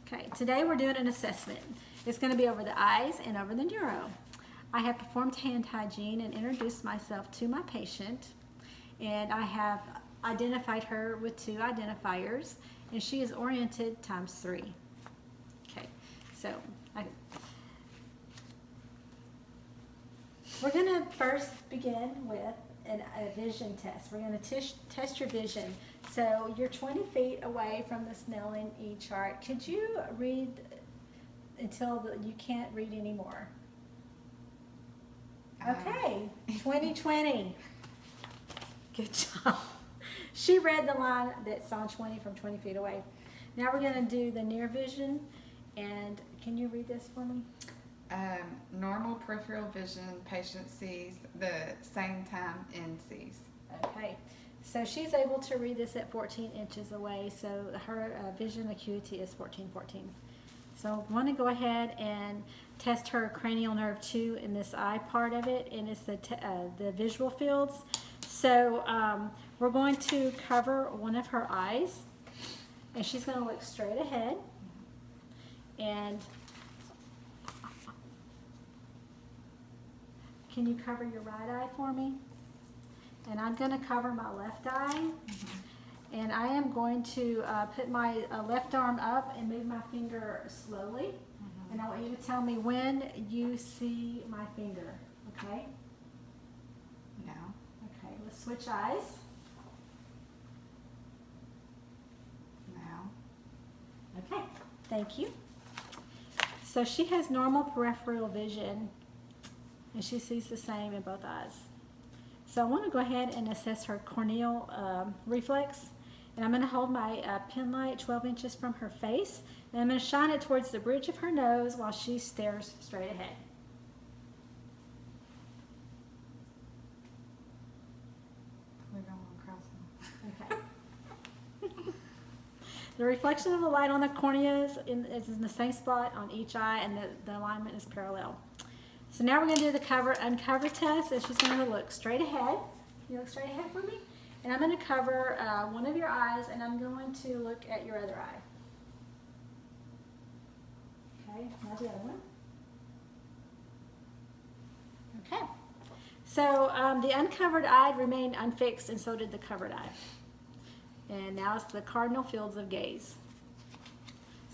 Okay, today we're doing an assessment. It's going to be over the eyes and over the neuro. I have performed hand hygiene and introduced myself to my patient, and I have identified her with 2 identifiers, and she is oriented ×3. Okay, so we're going to first begin with a vision test. We're going to test your vision. So you're 20 feet away from the Snellen E chart. Could you read until you can't read anymore? Okay, 2020. Good job. She read the line that's on 20 from 20 feet away. Now we're going to do the near vision. And can you read this for me? Normal peripheral vision, patient sees the same time N sees. Okay, so she's able to read this at 14 inches away, so her vision acuity is 1414. So I want to go ahead and test her cranial nerve 2 in this eye part of it, and it's the visual fields. So we're going to cover one of her eyes, and she's going to look straight ahead. And can you cover your right eye for me? And I'm going to cover my left eye. And I am going to put my left arm up and move my finger slowly. And I want you to tell me when you see my finger, okay? Now. Okay, let's switch eyes. Now. Okay, thank you. So she has normal peripheral vision, and she sees the same in both eyes. So I want to go ahead and assess her corneal reflex. And I'm going to hold my pen light 12 inches from her face, and I'm going to shine it towards the bridge of her nose while she stares straight ahead. We don't want to cross them. Okay. The reflection of the light on the cornea is in the same spot on each eye, and the alignment is parallel. So now we're going to do the uncover test, and she's going to look straight ahead. You look straight ahead for me? And I'm going to cover one of your eyes, and I'm going to look at your other eye. Okay, now the other one. Okay. So the uncovered eye remained unfixed, and so did the covered eye. And now it's the cardinal fields of gaze.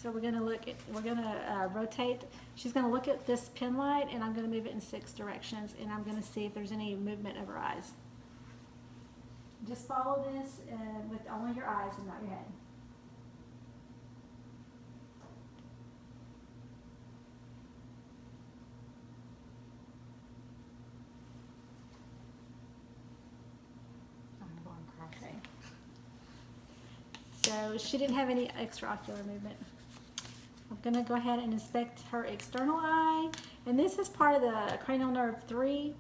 So we're going to rotate. She's going to look at this pen light, and I'm going to move it in 6 directions, and I'm going to see if there's any movement of her eyes. Just follow this with only your eyes and not your head. I'm going cross. Okay. So she didn't have any extraocular movement. I'm going to go ahead and inspect her external eye, and this is part of the cranial nerve 3.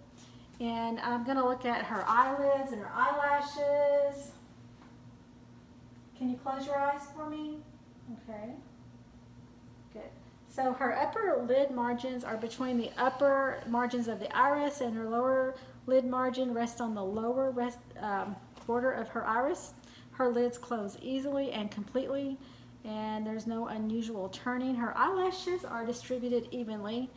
And I'm going to look at her eyelids and her eyelashes. Can you close your eyes for me? Okay. Good. So her upper lid margins are between the upper margins of the iris, and her lower lid margin rests on the lower border of her iris. Her lids close easily and completely, and there's no unusual turning. Her eyelashes are distributed evenly.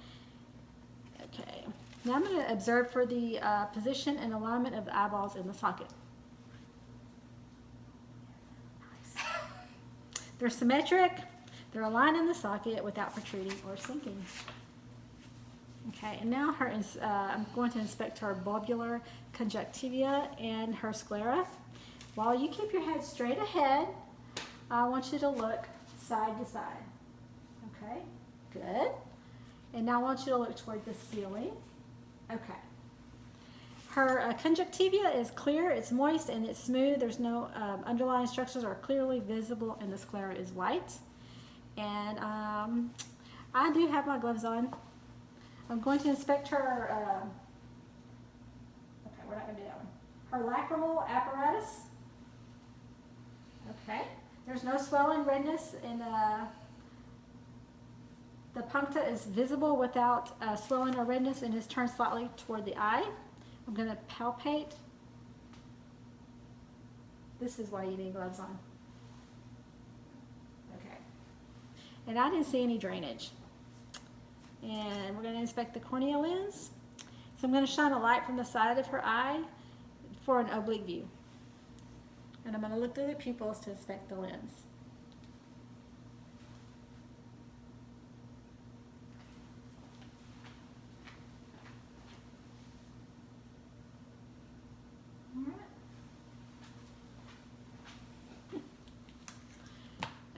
Okay. Now I'm going to observe for the position and alignment of the eyeballs in the socket. Nice. They're symmetric. They're aligned in the socket without protruding or sinking. Okay, and now I'm going to inspect her bulbular conjunctiva and her sclera. While you keep your head straight ahead, I want you to look side to side. Okay, good. And now I want you to look toward the ceiling. Okay. Her conjunctiva is clear, it's moist, and it's smooth. There's no underlying structures are clearly visible, and the sclera is white. And I do have my gloves on. I'm going to inspect her. Okay, we're not going to do that one. Her lacrimal apparatus. Okay. There's no swelling, redness, and the puncta is visible without swelling or redness and is turned slightly toward the eye. I'm going to palpate. This is why you need gloves on. Okay. and I didn't see any drainage. And we're going to inspect the cornea lens. So I'm going to shine a light from the side of her eye for an oblique view. And I'm going to look through the pupils to inspect the lens.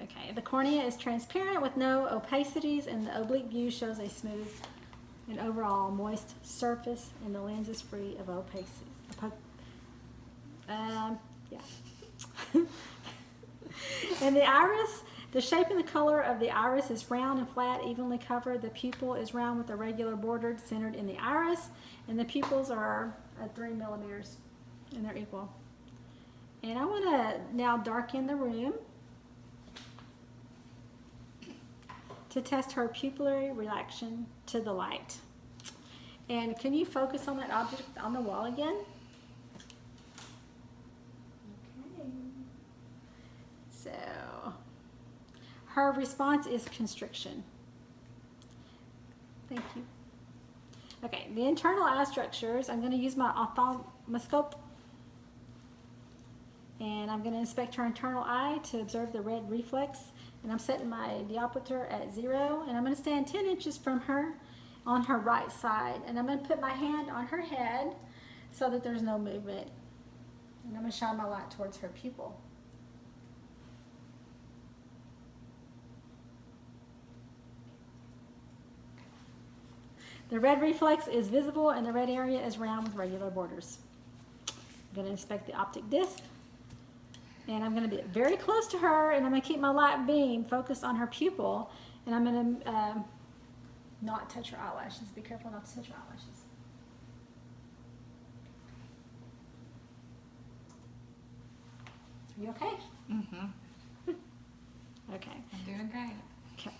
Okay, the cornea is transparent with no opacities, and the oblique view shows a smooth and overall moist surface, and the lens is free of opacities. Yeah. And the iris, the shape and the color of the iris is round and flat, evenly covered. The pupil is round with a regular border centered in the iris, and the pupils are at 3 millimeters, and they're equal. And I want to now darken the room to test her pupillary reaction to the light. And can you focus on that object on the wall again? Okay. So, her response is constriction. Thank you. Okay, the internal eye structures, I'm going to use my ophthalmoscope, and I'm going to inspect her internal eye to observe the red reflex. And I'm setting my diopter at 0, and I'm going to stand 10 inches from her on her right side. And I'm going to put my hand on her head so that there's no movement. And I'm going to shine my light towards her pupil. The red reflex is visible, and the red area is round with regular borders. I'm going to inspect the optic disc. And I'm going to be very close to her, and I'm going to keep my light beam focused on her pupil, and I'm going to not touch her eyelashes. Be careful not to touch her eyelashes. Are you okay? Mm-hmm. Okay. I'm doing great. Okay.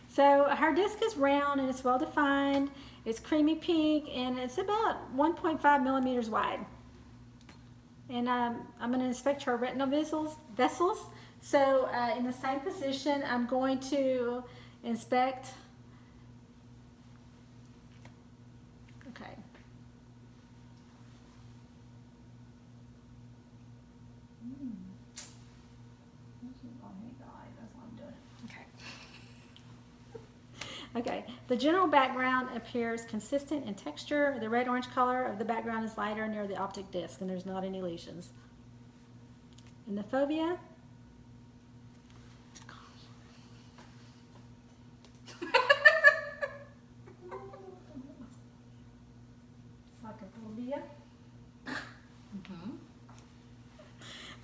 So her disc is round and it's well defined. It's creamy pink, and it's about 1.5 millimeters wide. And I'm going to inspect her retinal vessels. So in the same position, I'm going to inspect. Okay. Okay, the general background appears consistent in texture. The red-orange color of the background is lighter near the optic disc, and there's not any lesions. In the fovea,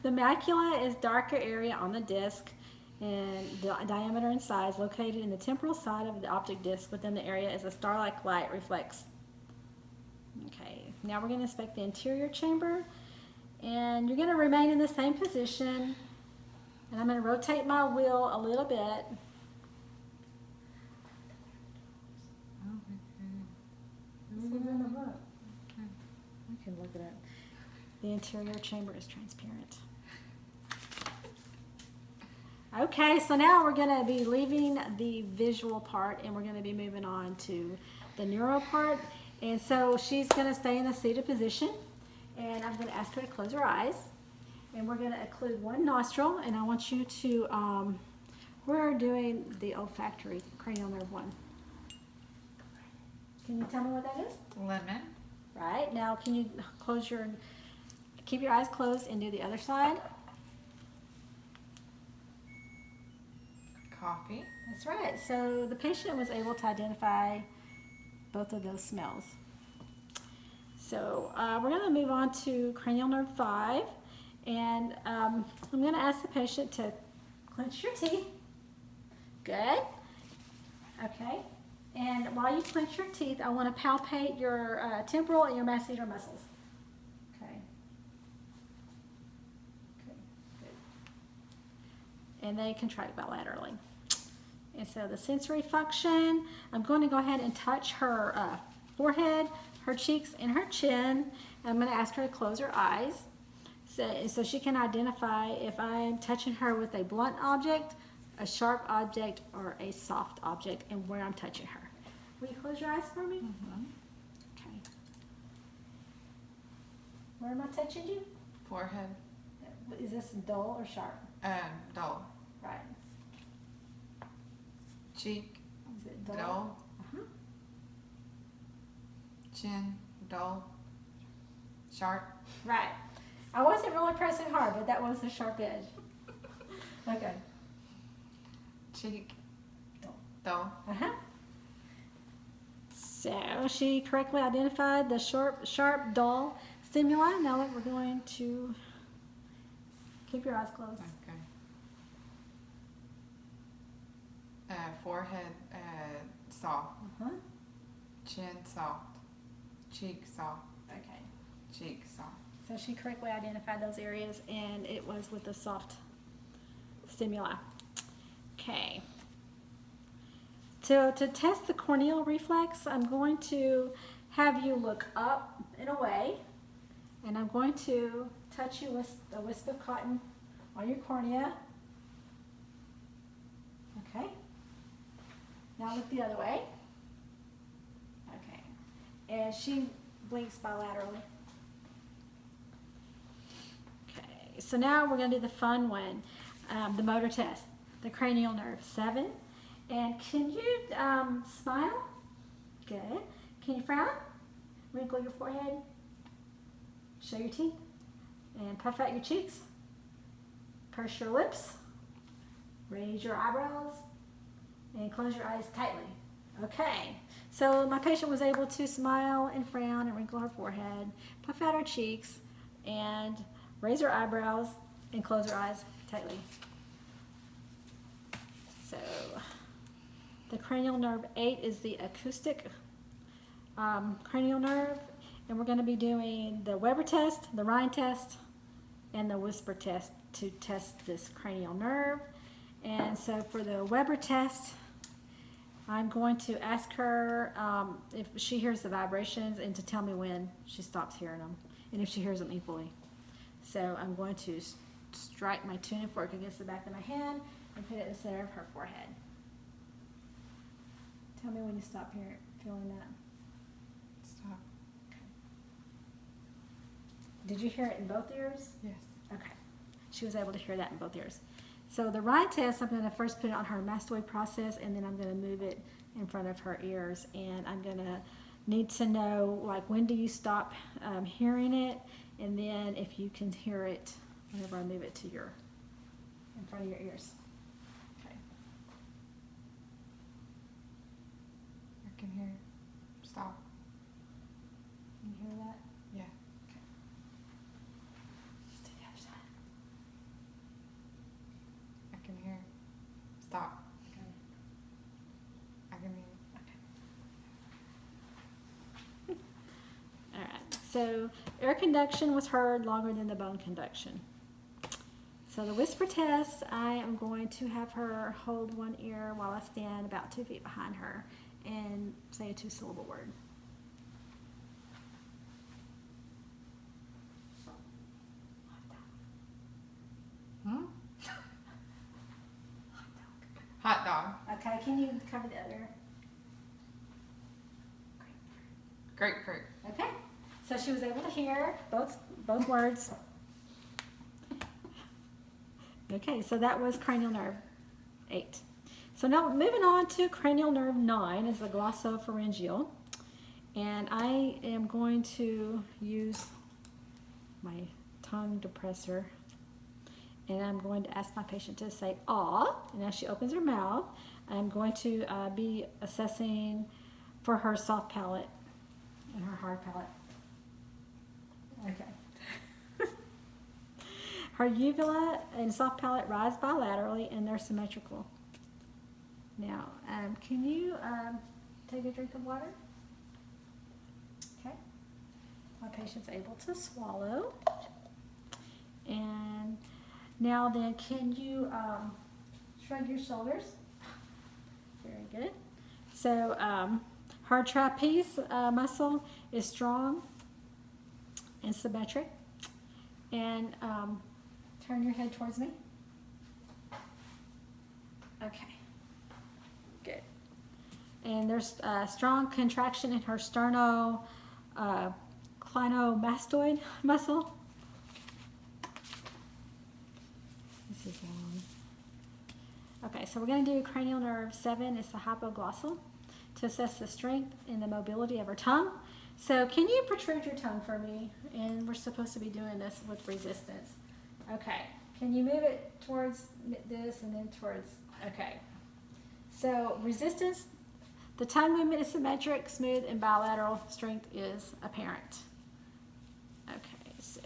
the macula is darker area on the disc and diameter and size, located in the temporal side of the optic disc. Within the area is a star-like light reflex. Okay, now we're going to inspect the anterior chamber, and you're going to remain in the same position, and I'm going to rotate my wheel a little bit. This was in the book. I can look at it. The anterior chamber is transparent. Okay, so now we're going to be leaving the visual part, and we're going to be moving on to the neural part. And so she's going to stay in the seated position, and I'm going to ask her to close her eyes. And we're going to occlude one nostril, and I want you to, we're doing the olfactory cranial nerve 1. Can you tell me what that is? Lemon. Right, now can you keep your eyes closed and do the other side? Coffee. That's right. So the patient was able to identify both of those smells. So we're going to move on to cranial nerve 5, and I'm going to ask the patient to clench your teeth. Good. Okay. And while you clench your teeth, I want to palpate your temporal and your masseter muscles. Okay. Okay. Good. And they contract bilaterally. And so the sensory function, I'm going to go ahead and touch her forehead, her cheeks, and her chin. I'm going to ask her to close her eyes so she can identify if I'm touching her with a blunt object, a sharp object or a soft object, and where I'm touching her. Will you close your eyes for me? Okay. Where am I touching you? Forehead. Is this dull or sharp? Dull. Right. Cheek. Is it dull? Dull. Uh-huh. Chin. Dull. Sharp. Right. I wasn't really pressing hard, but that was the sharp edge. Okay. Cheek. Dull. Dull. Uh-huh. So she correctly identified the sharp, dull stimuli. Now that we're going to keep your eyes closed. Okay. Forehead. Soft. Uh-huh. Chin. Soft. Cheek. Soft. Okay. Cheek. Soft. So she correctly identified those areas, and it was with the soft stimuli. Okay. So to test the corneal reflex, I'm going to have you look up and away, and I'm going to touch you with a wisp of cotton on your cornea. Okay. Now look the other way. Okay. And she blinks bilaterally. Okay. So now we're going to do the fun one, the motor test, the cranial nerve 7. And can you smile? Good. Can you frown? Wrinkle your forehead. Show your teeth. And puff out your cheeks. Purse your lips. Raise your eyebrows. And close your eyes tightly. Okay. So my patient was able to smile and frown and wrinkle her forehead, puff out her cheeks, and raise her eyebrows and close her eyes tightly. So the cranial nerve 8 is the acoustic cranial nerve, and we're going to be doing the Weber test, the Rhine test, and the whisper test to test this cranial nerve. And so for the Weber test, I'm going to ask her if she hears the vibrations and to tell me when she stops hearing them, and if she hears them equally. So I'm going to strike my tuning fork against the back of my hand and put it in the center of her forehead. Tell me when you stop feeling that. Stop. Did you hear it in both ears? Yes. Okay. She was able to hear that in both ears. So the Rhine test, I'm going to first put it on her mastoid process, and then I'm going to move it in front of her ears. And I'm going to need to know, like, when do you stop hearing it, and then if you can hear it whenever I move it to in front of your ears. Okay. I can hear. Stop. Can you hear that? Yeah. Okay. Let's do the other side. I can hear. Stop. Okay. I can hear. All right. So air conduction was heard longer than the bone conduction. So the whisper test, I am going to have her hold one ear while I stand about 2 feet behind her and say a 2-syllable word. Hmm? Hot dog. Okay, can you cover the other? Grapefruit. Okay, so she was able to hear both words. Okay, so that was cranial nerve 8. So now moving on to cranial nerve 9 is the glossopharyngeal. And I am going to use my tongue depressor, and I'm going to ask my patient to say "ah," and as she opens her mouth, I'm going to be assessing for her soft palate and her hard palate. Okay. Her uvula and soft palate rise bilaterally, and they're symmetrical. Now, can you take a drink of water? Okay. My patient's able to swallow. And now then, can you shrug your shoulders? Very good. So her trapeze muscle is strong and symmetric. And turn your head towards me. Okay. Good. And there's a strong contraction in her sternocleidomastoid muscle. This is long. Okay, so we're going to do cranial nerve 7. It's the hypoglossal to assess the strength and the mobility of her tongue. So can you protrude your tongue for me? And we're supposed to be doing this with resistance. Okay. Can you move it towards this and then towards, okay. So resistance, the tongue movement is symmetric, smooth, and bilateral. Strength is apparent. Okay, so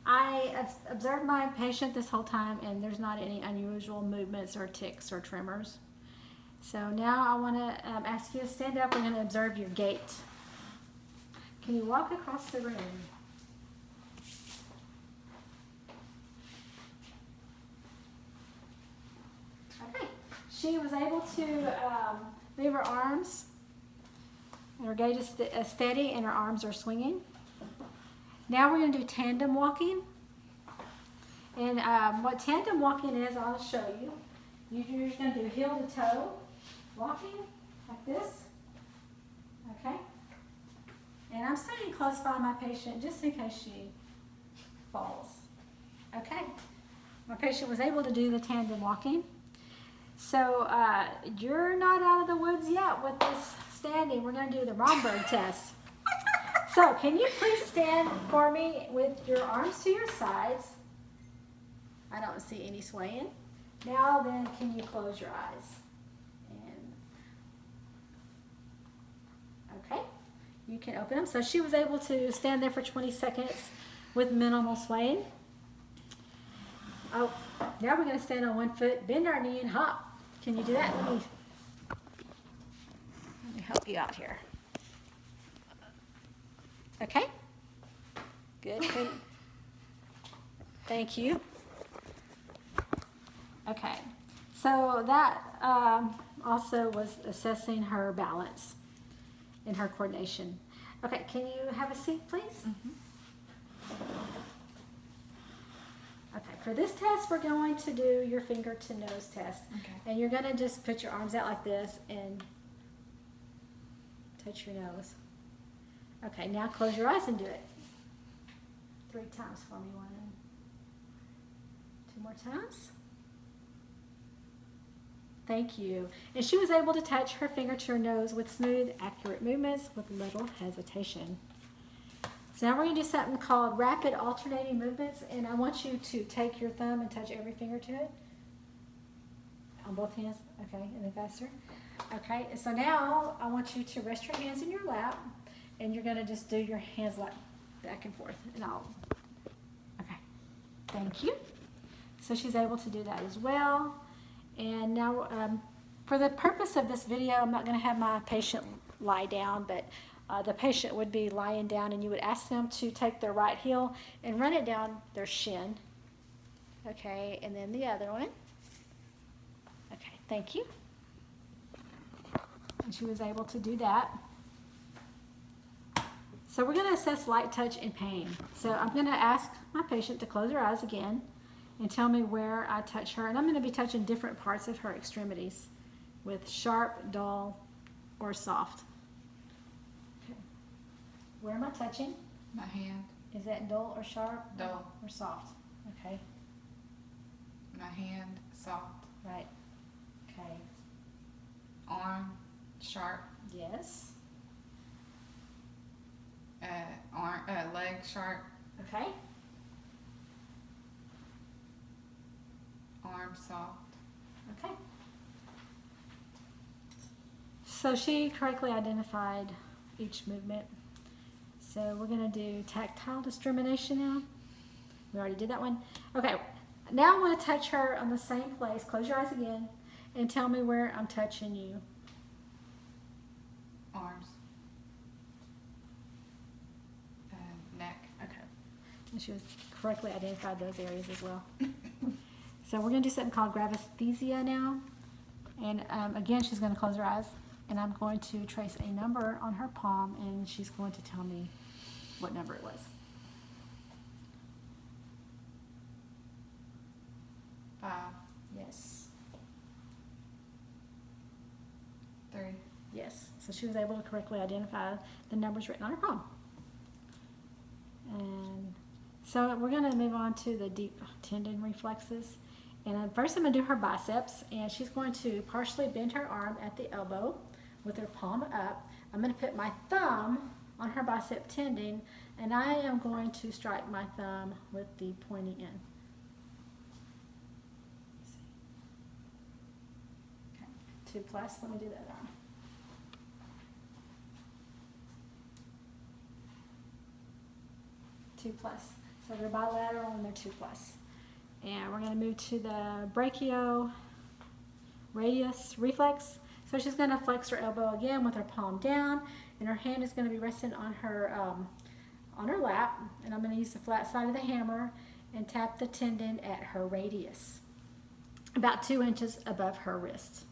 I have observed my patient this whole time, and there's not any unusual movements or tics or tremors. So now I want to ask you to stand up. We're going to observe your gait. Can you walk across the room? Okay. She was able to move her arms. Her gait is steady and her arms are swinging. Now we're going to do tandem walking. And what tandem walking is, I'll show you. You're just going to do heel to toe walking like this. Okay? And I'm standing close by my patient just in case she falls. Okay? My patient was able to do the tandem walking. So you're not out of the woods yet with this standing. We're going to do the Romberg test. So can you please stand for me with your arms to your sides? I don't see any swaying. Now then, can you close your eyes? And okay, you can open them. So she was able to stand there for 20 seconds with minimal swaying. Oh, now we're going to stand on one foot, bend our knee, and hop. Can you do that? Let me help you out here. Okay. Good. Good. Thank you. Okay. So that also was assessing her balance and her coordination. Okay. Can you have a seat, please? Mm-hmm. Okay, for this test, we're going to do your finger to nose test. Okay. And you're going to just put your arms out like this and touch your nose. Okay, now close your eyes and do it. 3 times for me. 1, 2 more times. Thank you. And she was able to touch her finger to her nose with smooth, accurate movements with little hesitation. So now we're going to do something called rapid alternating movements, and I want you to take your thumb and touch every finger to it. On both hands, okay, and then faster. Okay, so now I want you to rest your hands in your lap, and you're going to just do your hands like back and forth, and okay, thank you. So she's able to do that as well. And now, for the purpose of this video, I'm not going to have my patient lie down, but the patient would be lying down, and you would ask them to take their right heel and run it down their shin. Okay, and then the other one. Okay, thank you. And she was able to do that. So we're going to assess light touch and pain. So I'm going to ask my patient to close her eyes again and tell me where I touch her. And I'm going to be touching different parts of her extremities with sharp, dull, or soft. Where am I touching? My hand. Is that dull or sharp? Dull. Or soft? Okay. My hand, soft. Right. Okay. Arm, sharp. Yes. Leg, sharp. Okay. Arm, soft. Okay. So she correctly identified each movement. So we're going to do tactile discrimination now. We already did that one. Okay, now I want to touch her on the same place. Close your eyes again and tell me where I'm touching you. Arms. Neck. Okay. And she was correctly identified those areas as well. So we're going to do something called gravesthesia now. And again, she's going to close her eyes. And I'm going to trace a number on her palm, and she's going to tell me what number it was. 5. Yes, so she was able to correctly identify the numbers written on her palm. And so we're going to move on to the deep tendon reflexes. And first I'm going to do her biceps, and she's going to partially bend her arm at the elbow with her palm up. I'm going to put my thumb on her bicep tendon, and I am going to strike my thumb with the pointy end. Okay, 2+, let me do that arm. +. So they're bilateral and they're 2+. And we're going to move to the brachio radius reflex. So she's going to flex her elbow again with her palm down, and her hand is going to be resting on her lap. And I'm going to use the flat side of the hammer and tap the tendon at her radius, about 2 inches above her wrist.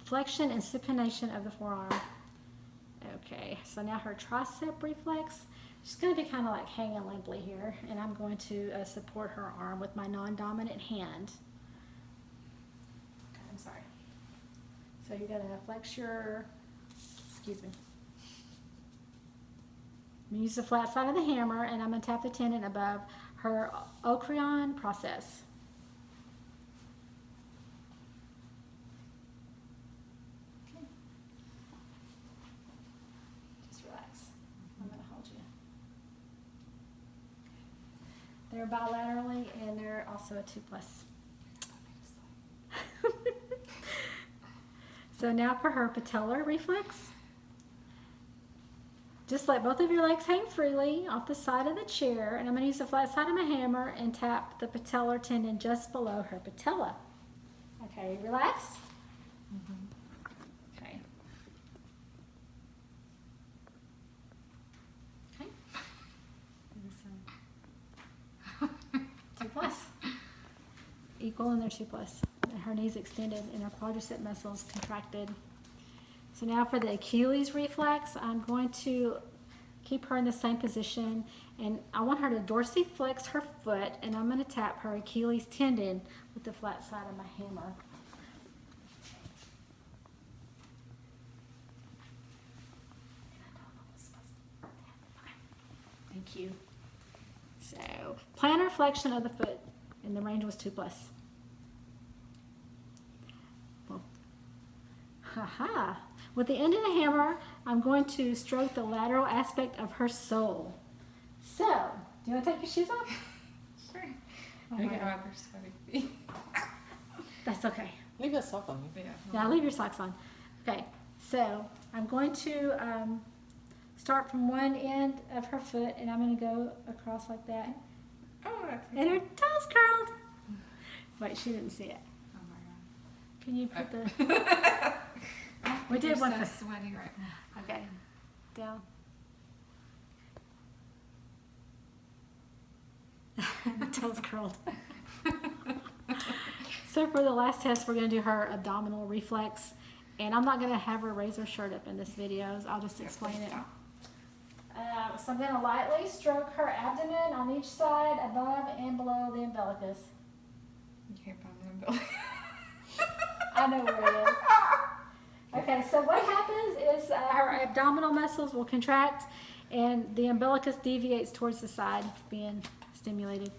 Flexion and supination of the forearm. Okay, so now her tricep reflex. She's going to be kind of like hanging limply here, and I'm going to support her arm with my non-dominant hand. Okay, I'm sorry. So you're going to flex your, excuse me. I'm going to use the flat side of the hammer, and I'm going to tap the tendon above her ocrion process. They're bilaterally, and they're also a 2+. So now for her patellar reflex. Just let both of your legs hang freely off the side of the chair, and I'm going to use the flat side of my hammer and tap the patellar tendon just below her patella. Okay, relax. Okay. Okay. 2+. Equal and they're 2+. And her knees extended and her quadricep muscles contracted. So now for the Achilles reflex, I'm going to keep her in the same position, and I want her to dorsiflex her foot, and I'm going to tap her Achilles tendon with the flat side of my hammer. Thank you. So, plantar flexion of the foot, and the range was 2+. Well, haha. With the end of the hammer, I'm going to stroke the lateral aspect of her sole. So, do you want to take your shoes off? Sure. Oh I my get God. other sweaty feet. That's okay. Leave a sock on you. Yeah, leave your socks on. Okay, so I'm going to start from one end of her foot, and I'm going to go across like that. Oh, that's And her toes curled. Wait, she didn't see it. Oh my Can you put the... god. We did You're one so for... sweaty right now. Okay, down. The toes curled. So for the last test, we're going to do her abdominal reflex. And I'm not going to have her raise her shirt up in this video. I'll just explain it. So I'm going to lightly stroke her abdomen on each side, above and below the umbilicus. You can't find the umbilical. I know where it is. Okay, so what happens is her abdominal muscles will contract, and the umbilicus deviates towards the side, being stimulated.